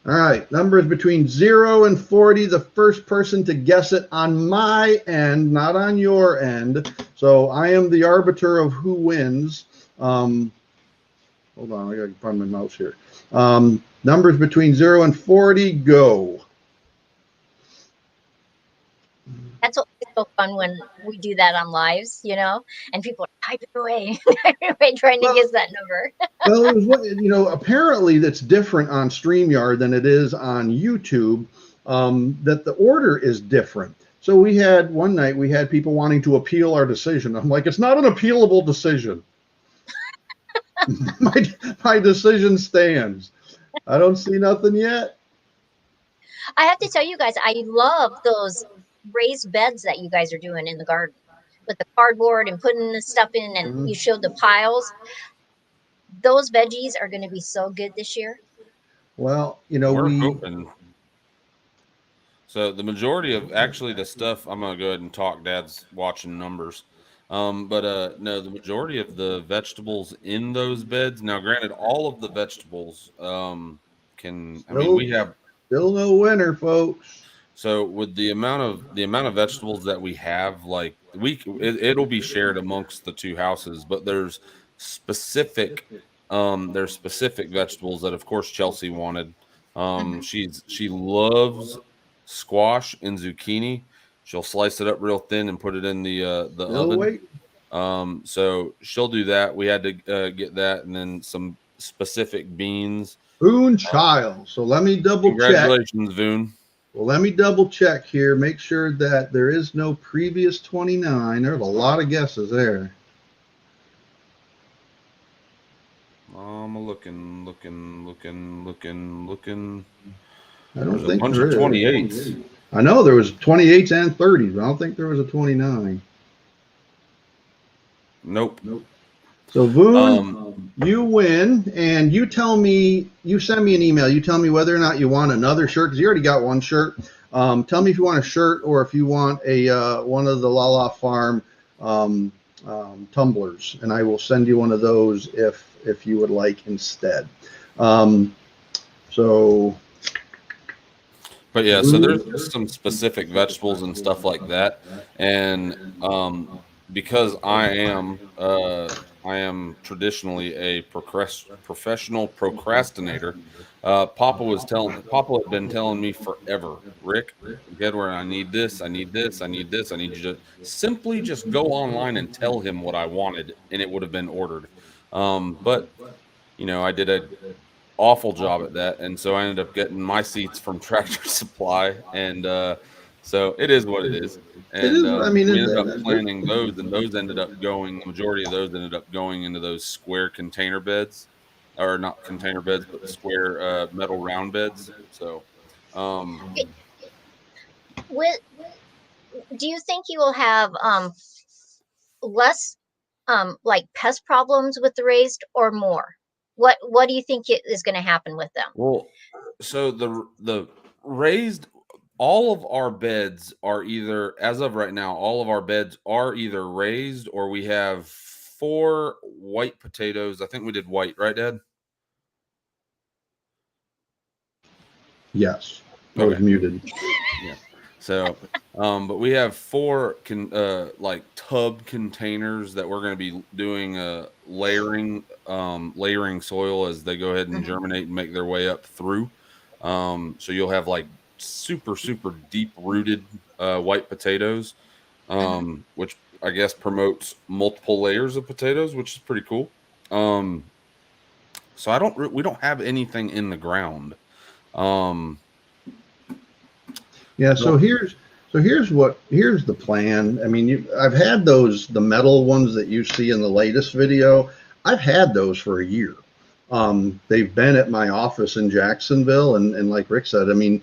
All right, numbers between 0 and 40. The first person to guess it on my end, not on your end. So I am the arbiter of who wins. Hold on, I got to find my mouse here. Numbers between 0 and 40, go. That's always so fun when we do that on lives, and people are typing away, trying to guess that number. Well, apparently that's different on StreamYard than it is on YouTube, that the order is different. So one night we had people wanting to appeal our decision. I'm like, it's not an appealable decision. my decision stands. I don't see nothing yet. I have to tell you guys, I love those raised beds that you guys are doing in the garden with the cardboard and putting the stuff in, and you showed the piles. Those veggies are going to be so good this year. Well, we're hoping. So the majority of actually the stuff, I'm going to go ahead and talk. Dad's watching numbers. No, the majority of the vegetables in those beds. Now, granted, all of the vegetables we have still no winner, folks. So with the amount of vegetables that we have, like it'll be shared amongst the two houses, but there's specific vegetables that of course Chelsea wanted. She loves squash and zucchini. She'll slice it up real thin and put it in the oven. Wait. So she'll do that. We had to get that, and then some specific beans. Voon Child. So let me double check. Congratulations, Voon. Well, let me double check here. Make sure that there is no previous 29. There's a lot of guesses there. I'm looking. I don't think a bunch of 28s. I know there was 28s and 30s, but I don't think there was a 29. Nope. So Voon, you win, and you send me an email. You tell me whether or not you want another shirt, because you already got one shirt. Tell me if you want a shirt or if you want one of the La Farm tumblers, and I will send you one of those if you would like instead. But yeah, so there's just some specific vegetables and stuff like that, and because I am traditionally a professional procrastinator. Papa had been telling me forever, Rick, get where I need this, I need you to simply just go online and tell him what I wanted, and it would have been ordered. But I did a awful job at that, and so I ended up getting my seeds from Tractor Supply, and so it is what it is. It And is. I mean, we ended up planting those, and those ended up going. The majority of those ended up going into those square container beds, or not container beds, but square metal round beds. So, um, With, do you think you will have less like pest problems with the raised or more? What do you think is going to happen with them? well, so the raised, all of our beds are either, as of right now, all of our beds are either raised, or we have 4 white potatoes. I think we did white, right, Dad? Yes, I was Okay. muted. Yeah. So, but we have 4 like tub containers that we're going to be doing layering soil as they go ahead and Mhm. germinate and make their way up through. So you'll have like super super deep rooted white potatoes, Mhm. which I guess promotes multiple layers of potatoes, which is pretty cool. Um, so we don't have anything in the ground. Um, Yeah. but Here's the plan. I mean, I've had the metal ones that you see in the latest video. I've had those for a year. They've been at my office in Jacksonville, and like Rick said, I mean,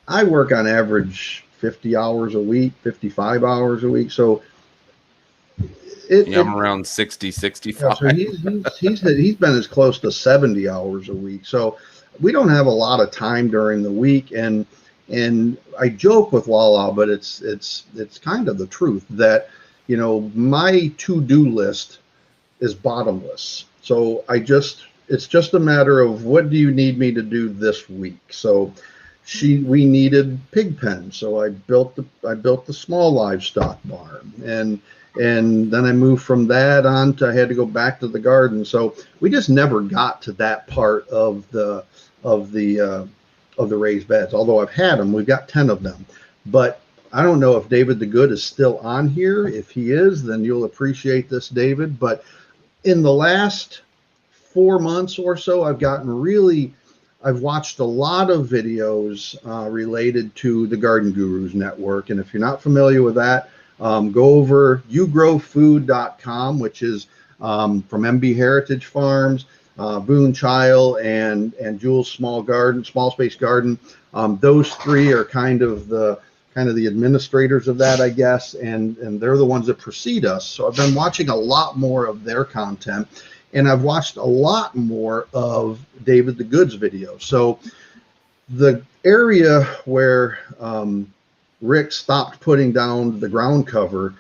I work on average 50 hours a week, 55 hours a week. So yeah, I'm it around 60, yeah, 65. so he's been as close to 70 hours a week. So we don't have a lot of time during the week, and I joke with Lala, but it's kind of the truth that my to-do list is bottomless. So it's just a matter of what do you need me to do this week. So we needed pig pens, so I built the small livestock barn, and then I moved from that on to I had to go back to the garden. So we just never got to that part of the of the raised beds. Although I've had them, we've got 10 of them, but I don't know if David the Good is still on here. If he is, then you'll appreciate this, David. But in the last 4 months or so, I've watched a lot of videos related to the Garden Gurus Network. And if you're not familiar with that, go over yougrowfood.com, which is from MB Heritage Farms, Boone Child, and Jules Small Space Garden. Those 3 are kind of the administrators of that, I guess, and they're the ones that precede us. So I've been watching a lot more of their content, and I've watched a lot more of David the Good's videos. So the area where Rick stopped putting down the ground cover,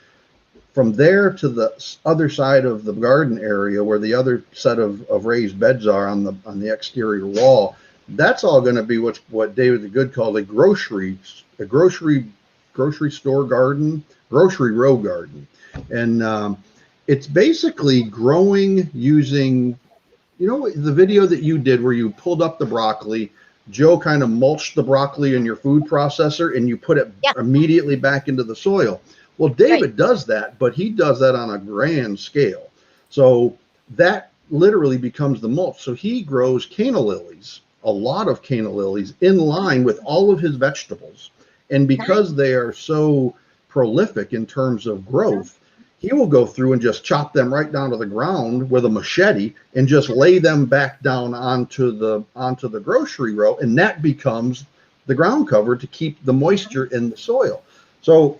from there to the other side of the garden area where the other set of raised beds are on the exterior wall, that's all going to be what David the Good called a grocery store garden, grocery row garden. And it's basically growing using, the video that you did where you pulled up the broccoli. Joe kind of mulched the broccoli in your food processor and you put it Yeah. immediately back into the soil. Well, Right. David does that, but he does that on a grand scale. So that literally becomes the mulch. So he grows canna lilies, a lot of canna lilies in line with all of his vegetables. And Nice. because they are so prolific in terms of growth, he will go through and just chop them right down to the ground with a machete and just lay them back down onto the grocery row, and that becomes the ground cover to keep the moisture in the soil. So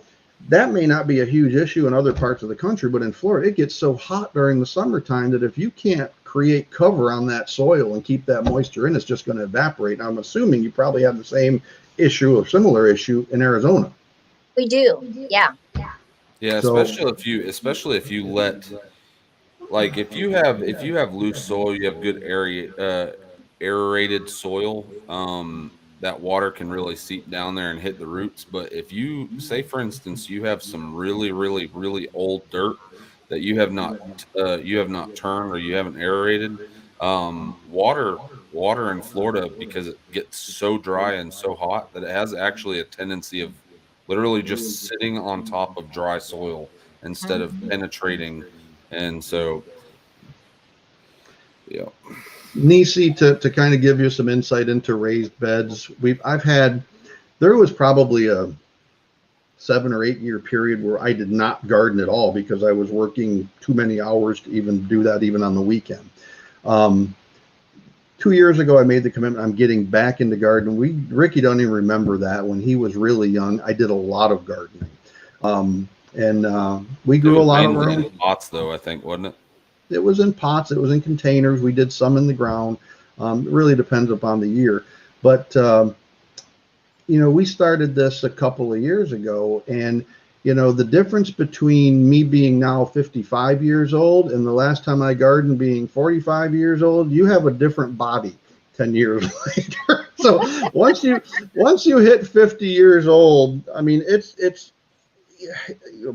that may not be a huge issue in other parts of the country, but in Florida it gets so hot during the summertime that if you can't create cover on that soil and keep that moisture in, it's just going to evaporate. And I'm assuming you probably have the same issue or similar issue in Arizona. We do. Yeah. Yeah, So especially if you let, like, if you have loose soil, you have good aerated soil, that water can really seep down there and hit the roots. But if you say, for instance, you have some really really really old dirt that you have not turned, or you haven't aerated, water in Florida, because it gets so dry and so hot, that it has actually a tendency of literally just sitting on top of dry soil instead of Mhm. penetrating. And so Yeah. Nisi, to kind of give you some insight into raised beds, there was probably a 7 or 8 year period where I did not garden at all because I was working too many hours to even do that, even on the weekend. 2 years ago, I made the commitment. I'm getting back into gardening. Ricky don't even remember that. When he was really young, I did a lot of gardening. We grew a lot of our own pots, though, I think, wasn't it? It was in pots. It was in containers. We did some in the ground. It really depends upon the year. But, we started this a couple of years ago. And, the difference between me being now 55 years old and the last time I gardened being 45 years old, you have a different body 10 years later. So once you hit 50 years old, I mean, it's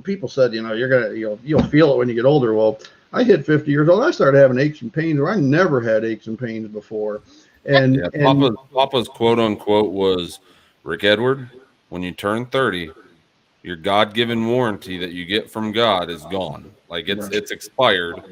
people said, you'll feel it when you get older. Well, I hit 50 years old. I started having aches and pains where I never had aches and pains before. And, Papa's quote unquote was, Rick Edward, when you turn 30, your God-given warranty that you get from God is gone. Like it's expired,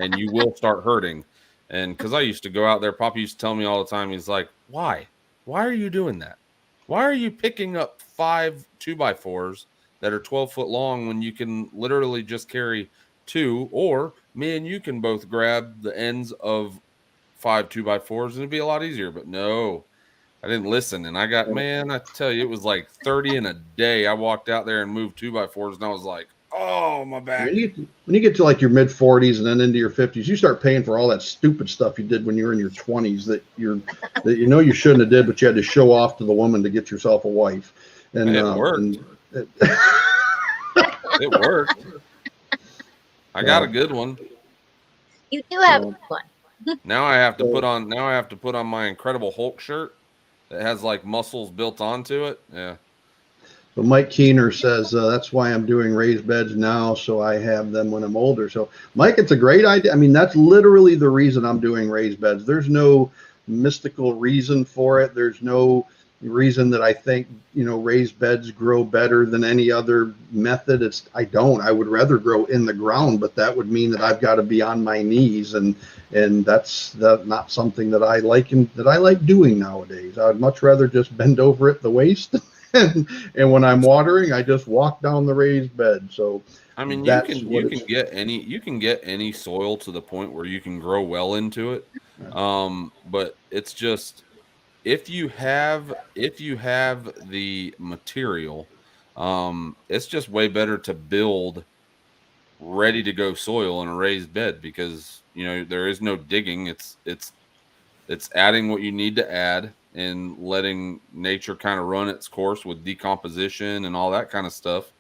and you will start hurting. And because I used to go out there, Papa used to tell me all the time, he's like, why are you doing that? Why are you picking up 5 2x4s that are 12 foot long when you can literally just carry 2, or me and you can both grab the ends of 5 2x4s and it'd be a lot easier? But no, I didn't listen. And I tell you, it was like 30 in a day. I walked out there and moved 2x4s and I was like, oh, my back. When you get to like your mid 40s and then into your 50s, you start paying for all that stupid stuff you did when you were in your 20s that you shouldn't have did, but you had to show off to the woman to get yourself a wife. And it worked. It worked. I got a good one. You do have a good one. Now I have to put on my Incredible Hulk shirt that has like muscles built onto it. Yeah. So Mike Keener says that's why I'm doing raised beds now, so I have them when I'm older. So Mike, it's a great idea. I mean, that's literally the reason I'm doing raised beds. There's no mystical reason for it. There's no reason that I think raised beds grow better than any other method. I would rather grow in the ground, but that would mean that I've got to be on my knees, and that's not something that I like doing nowadays. I'd much rather just bend over at the waist. And when I'm watering, I just walk down the raised bed. So I mean, you can get any soil to the point where you can grow well into it. But it's just if you have the material, it's just way better to build ready to go soil in a raised bed because there is no digging. It's adding what you need to add and letting nature kind of run its course with decomposition and all that kind of stuff.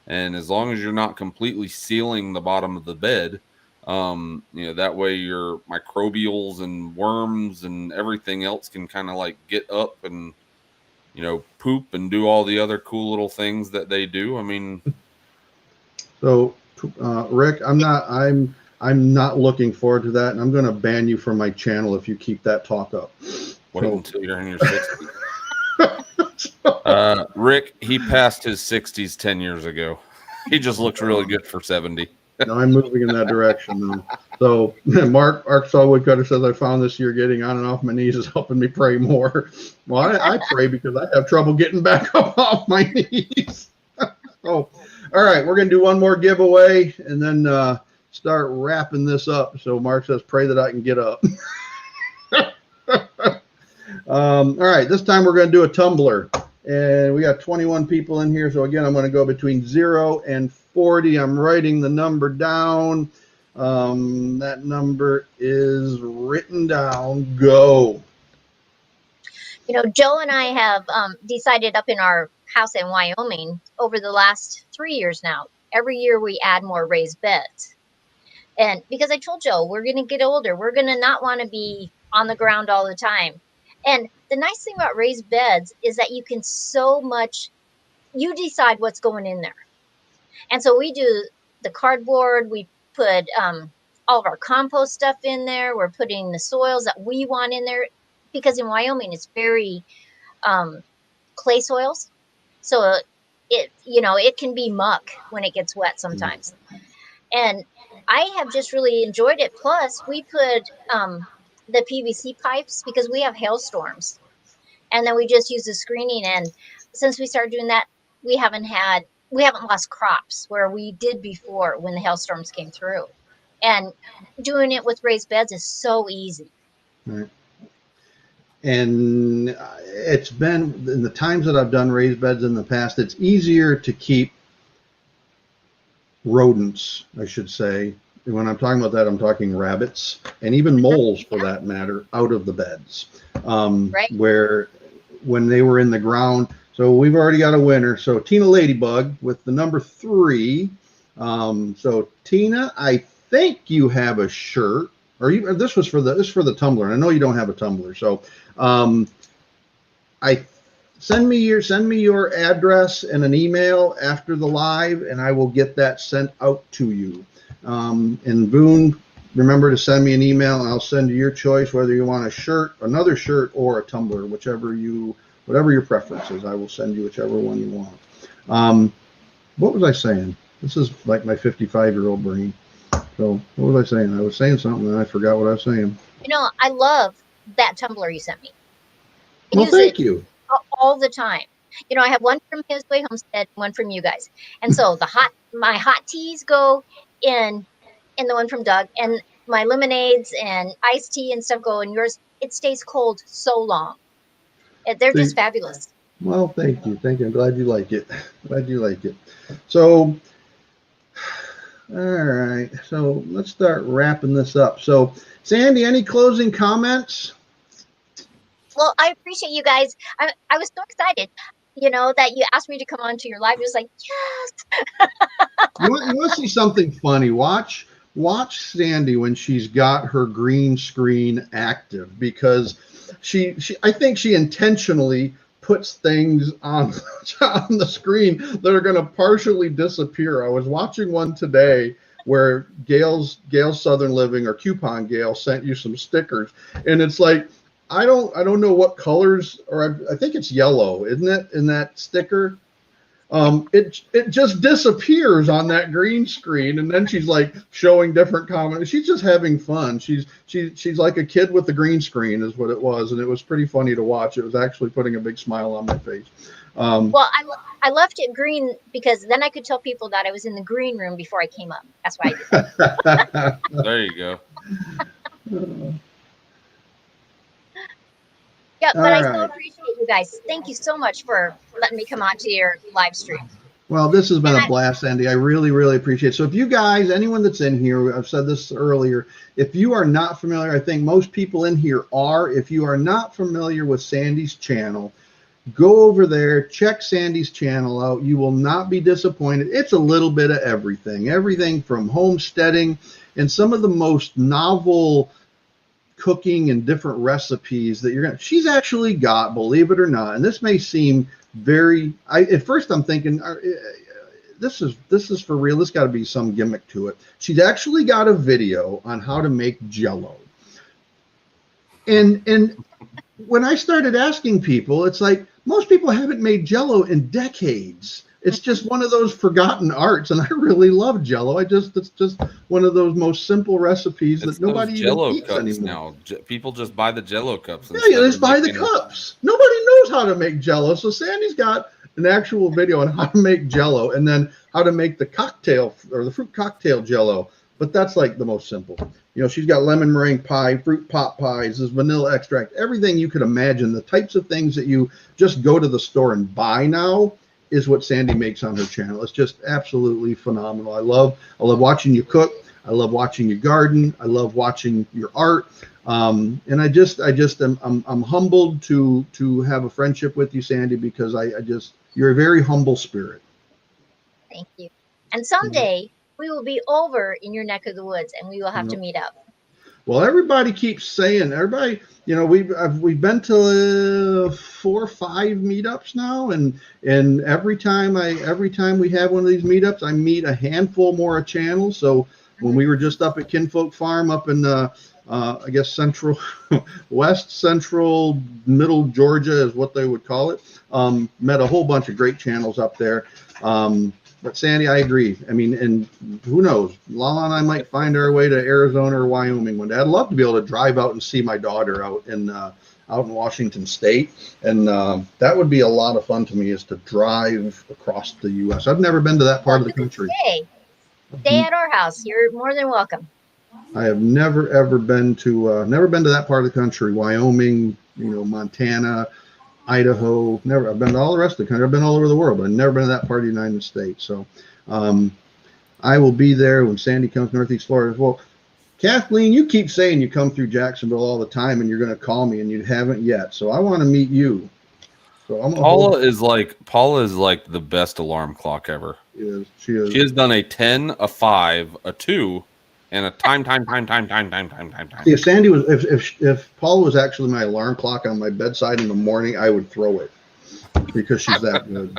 And as long as you're not completely sealing the bottom of the bed, that way your microbials and worms and everything else can kind of like get up and, poop and do all the other cool little things that they do. I mean, so Rick, I'm not looking forward to that, and I'm going to ban you from my channel if you keep that talk up. Wait until you're in your 60s. Rick, he passed his 60s 10 years ago. He just looks really good for 70. No, I'm moving in that direction now. So Mark Arkansas Woodcutter says, I found this year getting on and off my knees is helping me pray more. Well, I pray because I have trouble getting back up off my knees. So, all right, we're going to do one more giveaway and then start wrapping this up. So Mark says, pray that I can get up. All right, this time we're going to do a tumbler. And we got 21 people in here. So again, I'm going to go between 0 and 40. I'm writing the number down. That number is written down. Go. Joe and I have decided up in our house in Wyoming over the last 3 years now, every year we add more raised beds. And because I told Joe, we're going to get older. We're going to not want to be on the ground all the time. And the nice thing about raised beds is that you can you decide what's going in there. And so we do the cardboard, we put all of our compost stuff in there. We're putting the soils that we want in there because in Wyoming, it's very clay soils. So it can be muck when it gets wet sometimes. And I have just really enjoyed it. Plus, we put the PVC pipes because we have hailstorms, and then we just use the screening. And since we started doing that, we haven't lost crops where we did before when the hailstorms came through. And doing it with raised beds is so easy. Right. And it's been, in the times that I've done raised beds in the past, it's easier to keep rodents, I should say. And when I'm talking about that, I'm talking rabbits and even moles, for that matter, out of the beds. Right. Where when they were in the ground. So we've already got a winner. So Tina Ladybug with the number 3. So Tina, I think you have a shirt, or this was for the tumbler. And I know you don't have a tumbler. So send me your address and an email after the live, and I will get that sent out to you. And Boone, remember to send me an email, and I'll send you your choice, whether you want a shirt, another shirt, or a tumbler, whatever your preference is. I will send you whichever one you want. What was I saying? This is like my 55-year-old brain. So what was I saying? I was saying something and I forgot what I was saying. I love that tumbler you sent me. Well, thank you. All the time. I have one from His Way Homestead, one from you guys. And so my hot teas go in the one from Doug, and my lemonades and iced tea and stuff go in yours. It stays cold so long. They're just fabulous. Well, thank you. I'm glad you like it. So, all right. So let's start wrapping this up. So, Sandi, any closing comments? Well, I appreciate you guys. I was so excited, that you asked me to come on to your live. It was like, yes. You want to see something funny? Watch Sandi when she's got her green screen active, because I think she intentionally puts things on the screen that are going to partially disappear. I was watching one today where Gail's Southern Living, or Coupon Gail, sent you some stickers, and it's like, I don't know what colors, or I think it's yellow, isn't it, in that sticker? It just disappears on that green screen, and then she's like showing different comments. She's just having fun. She's like a kid with the green screen is what it was, and it was pretty funny to watch. It was actually putting a big smile on my face. Well, I left it green because then I could tell people that I was in the green room before I came up. That's why I did that. There you go. Yeah, but I still appreciate you guys. Thank you so much for letting me come on to your live stream. Well, this has been a blast, Sandi. I really, really appreciate it. So if you guys, anyone that's in here, I've said this earlier, if you are not familiar, I think most people in here are. If you are not familiar with Sandi's channel, go over there, check Sandi's channel out. You will not be disappointed. It's a little bit of everything from homesteading and some of the most novel cooking and different recipes that she's actually got, believe it or not. And this may seem at first I'm thinking, this is for real. This got to be some gimmick to it. She's actually got a video on how to make Jell-O. And when I started asking people, it's like, most people haven't made Jell-O in decades. It's just one of those forgotten arts, and I really love Jell-O. It's just one of those most simple recipes that nobody even eats anymore. Now people just buy the Jell-O cups. Yeah, you just buy the cups. Nobody knows how to make Jell-O. So Sandi's got an actual video on how to make Jell-O, and then how to make the cocktail, or the fruit cocktail Jell-O. But that's like the most simple. She's got lemon meringue pie, fruit pot pies, there's vanilla extract, everything you could imagine. The types of things that you just go to the store and buy now is what Sandi makes on her channel. It's just absolutely phenomenal. I love watching you cook. I love watching you garden. I love watching your art. And I'm humbled to have a friendship with you, Sandi, because you're a very humble spirit. Thank you. And someday we will be over in your neck of the woods, and we will have to meet up. Well, everybody keeps saying, we've been to 4 or 5 meetups now, and every time we have one of these meetups, I meet a handful more channels. So when we were just up at Kinfolk Farm up in I guess west central middle Georgia is what they would call it, met a whole bunch of great channels up there. but Sandy, I agree. I mean, and who knows? Lala and I might find our way to Arizona or Wyoming one day. I'd love to be able to drive out and see my daughter out in Washington State, and that would be a lot of fun to me, is to drive across the U.S. I've never been to that part of the country. Stay at our house. You're more than welcome. I have never ever been to that part of the country. Wyoming, Montana, Idaho. Never. I've been to all the rest of the country. I've been all over the world, but I've never been to that part of the United States. So I will be there when Sandy comes to Northeast Florida. Well, Kathleen, you keep saying you come through Jacksonville all the time and you're going to call me, and you haven't yet. So I want to meet you. So Paula is like the best alarm clock ever. She is. She has done a 10, a 5, a 2, and a time. See, if Sandy was, if Paula was actually my alarm clock on my bedside in the morning, I would throw it, because she's that good.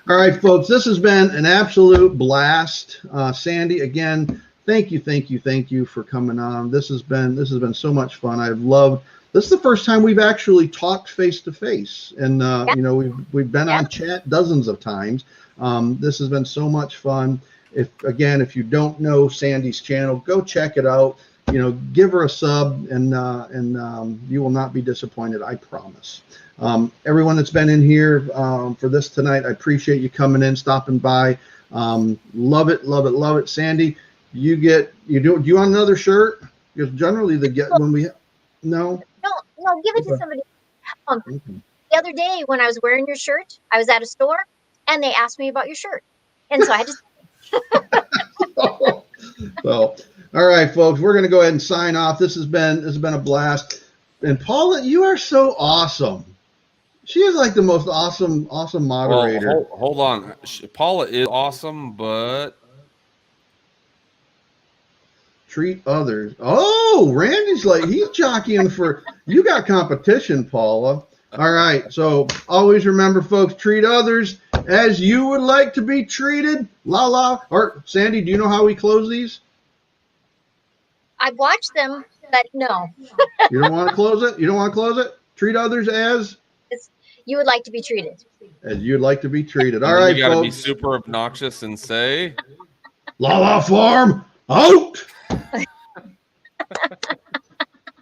All right, folks, this has been an absolute blast. Sandy, again, thank you for coming on. This has been so much fun. I've loved. This is the first time we've actually talked face to face, and we've been on chat dozens of times. This has been so much fun. If you don't know Sandy's channel, go check it out. Give her a sub, and you will not be disappointed. I promise. Everyone that's been in here for this tonight, I appreciate you coming in, stopping by. Love it. Sandy, do you want another shirt? Because generally no, give it to somebody. The other day when I was wearing your shirt, I was at a store and they asked me about your shirt, and so I just. Well, all right, folks, we're going to go ahead and sign off. This has been a blast. And Paula, you are so awesome. She is like the most awesome moderator. Well, hold on. Paula is awesome, but treat others. Oh, Randy's he's jockeying for you. Got competition, Paula. All right, so always remember, folks, treat others as you would like to be treated. Or Sandy, do you know how we close these? I've watched them, but no. You don't want to close it? Treat others as you would like to be treated. As you'd like to be treated. All right, you got to be folks. super obnoxious and say, La Farm out.